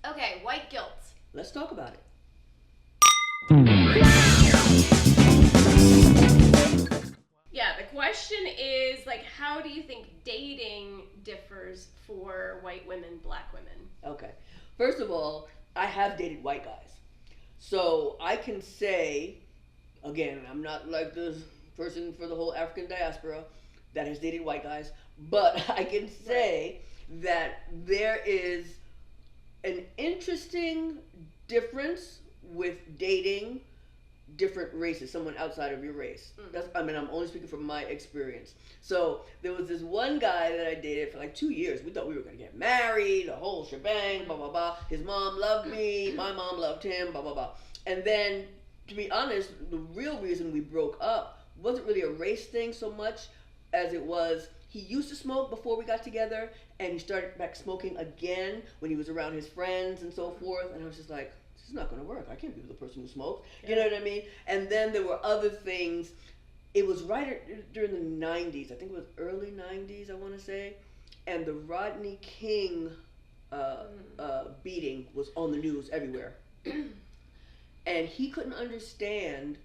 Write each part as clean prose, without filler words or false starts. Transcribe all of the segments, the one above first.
Okay, white guilt. Let's talk about it. Yeah, the question is like, how do you think dating differs for white women, black women? Okay. First of all, I have dated white guys. So I can say, again, I'm not like this person for the whole African diaspora that has dated white guys, but I can say that there is an interesting difference with dating different races, someone outside of your race. That's, I mean, I'm only speaking from my experience. So there was this one guy that I dated for like 2 years. We thought we were gonna get married, the whole shebang, blah blah blah. His mom loved me, my mom loved him, blah blah blah. And then, to be honest, the real reason we broke up wasn't really a race thing so much as it was he used to smoke before we got together, and he started back smoking again when he was around his friends and so forth. And I was just like, this is not going to work. I can't be with the person who smokes. You know what I mean? And then there were other things. It was during the 90s. I think it was early 90s, I want to say. And the Rodney King beating was on the news everywhere. And he couldn't understand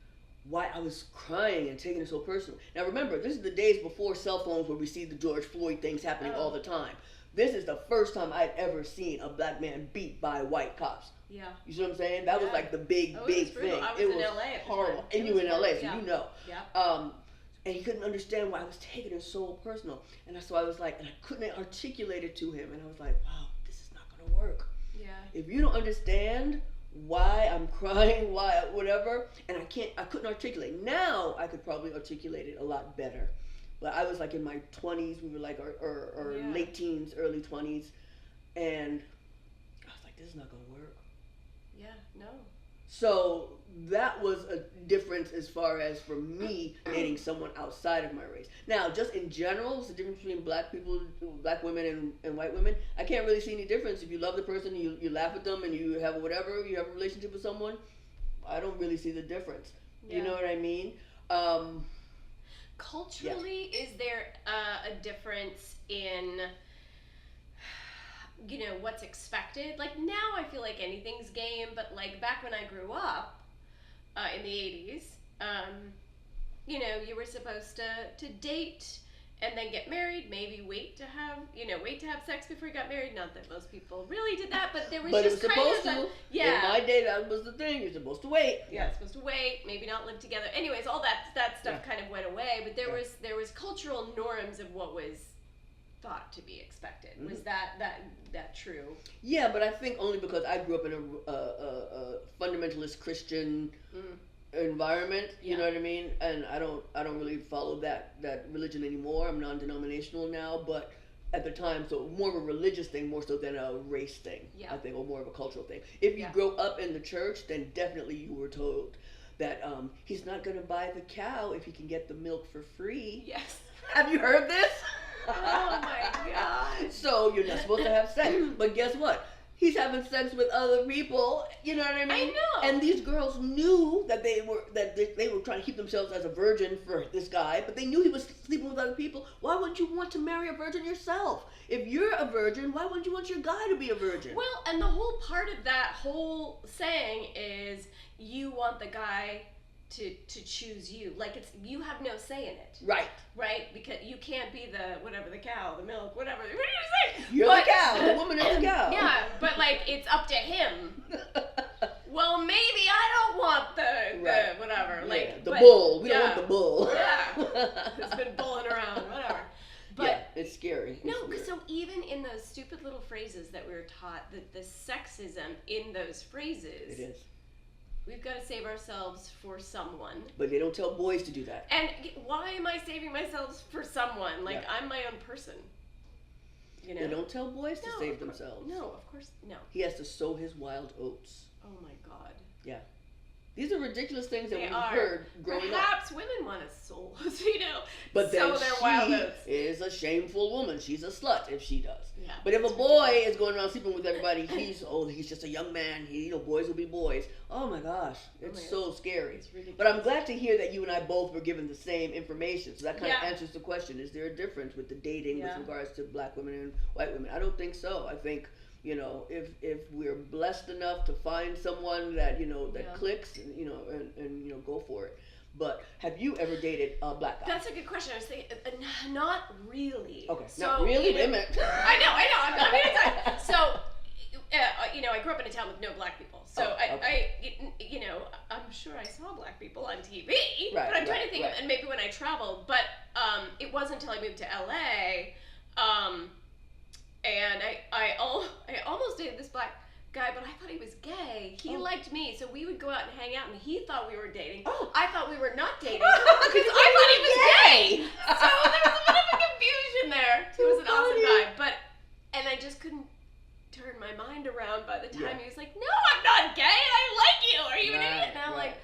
why I was crying and taking it so personal. Now remember, this is the days before cell phones where we see the George Floyd things happening all the time. This is the first time I'd ever seen a black man beat by white cops. Yeah. You see what I'm saying? That was like the big thing. I was in LA. Horrible. And you were in LA, so you know. Yeah. And he couldn't understand why I was taking it so personal. And so I was like, and I couldn't articulate it to him. And I was like, wow, this is not going to work. Yeah. If you don't understand why I'm crying, why whatever, and I couldn't articulate. Now I could probably articulate it a lot better. But I was like in my 20s, we were like our late teens, early 20s, and I was like, this is not going to work. Yeah, no. So that was a difference as far as for me dating someone outside of my race. Now, just in general, what's the difference between black people, black women and white women? I can't really see any difference. If you love the person, you laugh at them, and you have whatever, you have a relationship with someone, I don't really see the difference. Yeah. You know what I mean? Culturally, is there a difference in, you know, what's expected? Like now I feel like anything's game, but like back when I grew up in the 80s, you know, you were supposed to date and then get married, maybe wait to have sex before you got married. Not that most people really did that, but there was but just it was kind supposed of to. Yeah. In my day, that was the thing. You're supposed to wait. Yeah, supposed to wait, maybe not live together. Anyways, all that stuff kind of went away, but there was cultural norms of what was thought to be expected. Mm-hmm. Was that true? Yeah, but I think only because I grew up in a fundamentalist Christian environment. You know what I mean? And I don't really follow that religion anymore. I'm non-denominational now, but at the time, so more of a religious thing more so than a race thing. I think, or more of a cultural thing. If you grow up in the church, then definitely you were told that he's not going to buy the cow if he can get the milk for free. Yes. Have you heard this? Oh my God. So you're not supposed to have sex. But guess what? He's having sex with other people. You know what I mean? I know. And these girls knew that they were trying to keep themselves as a virgin for this guy, but they knew he was sleeping with other people. Why wouldn't you want to marry a virgin yourself? If you're a virgin, why wouldn't you want your guy to be a virgin? Well, and the whole part of that whole saying is you want the guy to choose you. Like it's you have no say in it. Right? Because you can't be the whatever, the cow, the milk, whatever. What do you say? You're the cow. The woman is the cow. Yeah, but like it's up to him. Well, maybe I don't want the whatever. Like the bull. We don't want the bull. Yeah. It's been bulling around, whatever. But it's scary. No, because so even in those stupid little phrases that we were taught, the sexism in those phrases. It is. We've got to save ourselves for someone. But they don't tell boys to do that. And why am I saving myself for someone? Like, I'm my own person. You know? They don't tell boys to save themselves. No, of course, no. He has to sow his wild oats. Oh my God. Yeah. These are ridiculous things that we've heard growing up. Perhaps women want a soul, you know. But then she is a shameful woman. She's a slut if she does. Yeah, but if a boy is going around sleeping with everybody, he's just a young man. Boys will be boys. Oh my gosh, it's so scary. It's ridiculous. But I'm glad to hear that you and I both were given the same information. So that kind of answers the question: is there a difference with the dating with regards to black women and white women? I don't think so. I think You know, if we're blessed enough to find someone that, you know, that clicks, and, you know, and you know, go for it. But have you ever dated a black guy? That's a good question. I was thinking, not really. Okay, so, not really? You know, Wait a minute. I know. I mean, it's so, you know, I grew up in a town with no black people. So you know, I'm sure I saw black people on TV. Right, but I'm trying to think right. of, and maybe when I traveled. But it wasn't until I moved to LA, and I almost dated this black guy, but I thought he was gay. He liked me, so we would go out and hang out, and he thought we were dating. Oh. I thought we were not dating because I thought he was gay. So there was a bit of a confusion there. He was an awesome guy, and I just couldn't turn my mind around by the time he was like, "No, I'm not gay. I like you. Are you an idiot?" And I'm like,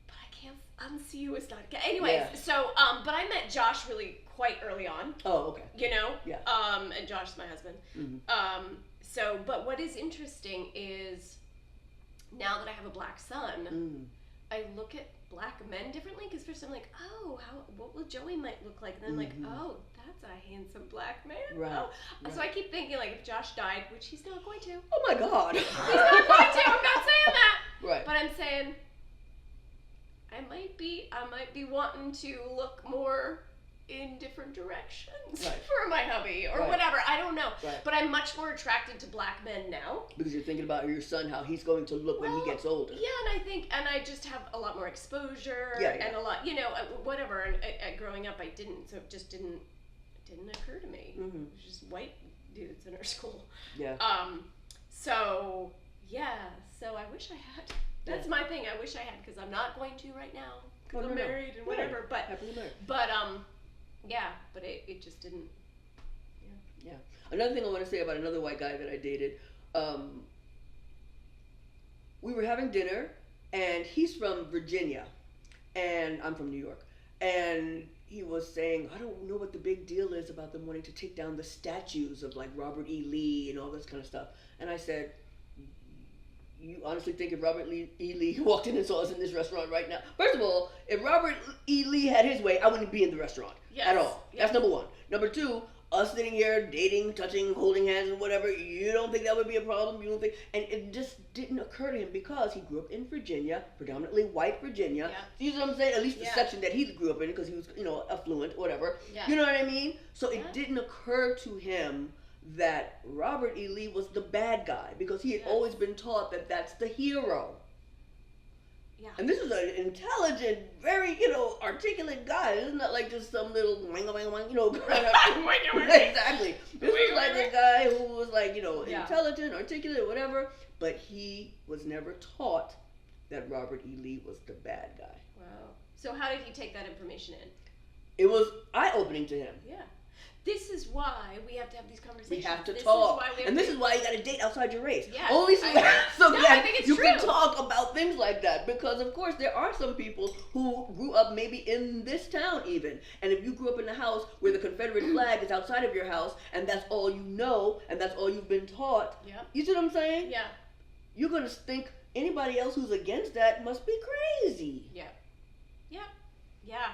"But I can't unsee you as not gay." Anyways, so but I met Josh really quite early on. Oh, okay. You know? Yeah. And Josh's my husband. Mm-hmm. So, but what is interesting is now that I have a black son, I look at black men differently, because first I'm like, oh, what will Joey might look like? And then I'm like, oh, that's a handsome black man. Right. Oh. Right. So I keep thinking, like, if Josh died, which he's not going to. Oh my God. He's not going to. I'm not saying that. Right. But I'm saying I might be wanting to look more in different directions for my hubby or whatever. I don't know. Right. But I'm much more attracted to black men now. Because you're thinking about your son, how he's going to look when he gets older. Yeah, and I just have a lot more exposure and a lot, you know, whatever. And growing up, I didn't, so it just didn't occur to me. Mm-hmm. It was just white dudes in our school. Yeah. So I wish I had. That's my thing. I wish I had, because I'm not going to right now. Because I'm married and whatever. But happily married. But it just didn't. Yeah. Another thing I want to say about another white guy that I dated, we were having dinner, and he's from Virginia, and I'm from New York, and he was saying, I don't know what the big deal is about them wanting to take down the statues of like Robert E. Lee and all this kind of stuff. And I said, you honestly think if Robert E. Lee walked in and saw us in this restaurant right now? First of all, if Robert E. Lee had his way, I wouldn't be in the restaurant at all. Yes. That's number one. Number two, us sitting here dating, touching, holding hands and whatever, you don't think that would be a problem? You don't think? And it just didn't occur to him because he grew up in Virginia, predominantly white Virginia. Yeah. You know what I'm saying? At least the section that he grew up in, because he was, you know, affluent, whatever. Yeah. You know what I mean? So it didn't occur to him that Robert E. Lee was the bad guy, because he had always been taught that that's the hero. Yeah. And this is an intelligent, very, you know, articulate guy. This is not like just some little wang, you know. Exactly. This was like a guy who was like, you know, intelligent, articulate, whatever. But he was never taught that Robert E. Lee was the bad guy. Wow. So how did he take that information in? It was eye-opening to him. Yeah. This is why we have to have these conversations. We have to talk. This is why you got to date outside your race. Yeah. Only so that you can talk about things like that. Because, of course, there are some people who grew up maybe in this town even. And if you grew up in a house where the Confederate flag is outside of your house, and that's all you know, and that's all you've been taught, you see what I'm saying? Yeah. You're going to think anybody else who's against that must be crazy. Yeah. Yeah. Yeah.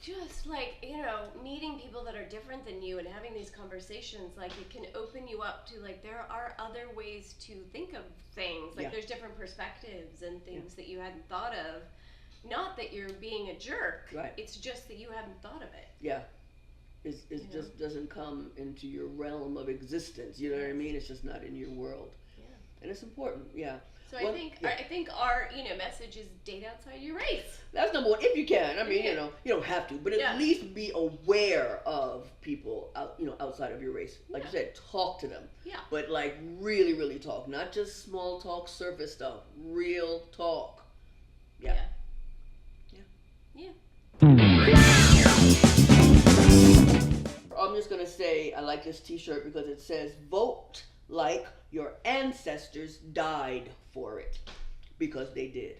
Just like, you know, meeting people that are different than you and having these conversations, like, it can open you up to, like, there are other ways to think of things. Like, there's different perspectives and things that you hadn't thought of. Not that you're being a jerk. Right. It's just that you hadn't thought of it. Yeah. It just doesn't come into your realm of existence. You know what I mean? It's just not in your world. Yeah. And it's important. Yeah. So I think our, you know, message is date outside your race. That's number one, if you can. I mean, you know, you don't have to, but at least be aware of people outside of your race. Like you said, talk to them. Yeah. But like really, really talk, not just small talk, surface stuff. Real talk. Yeah. Yeah. I'm just gonna say I like this T-shirt because it says "Vote like your ancestors died for it," because they did.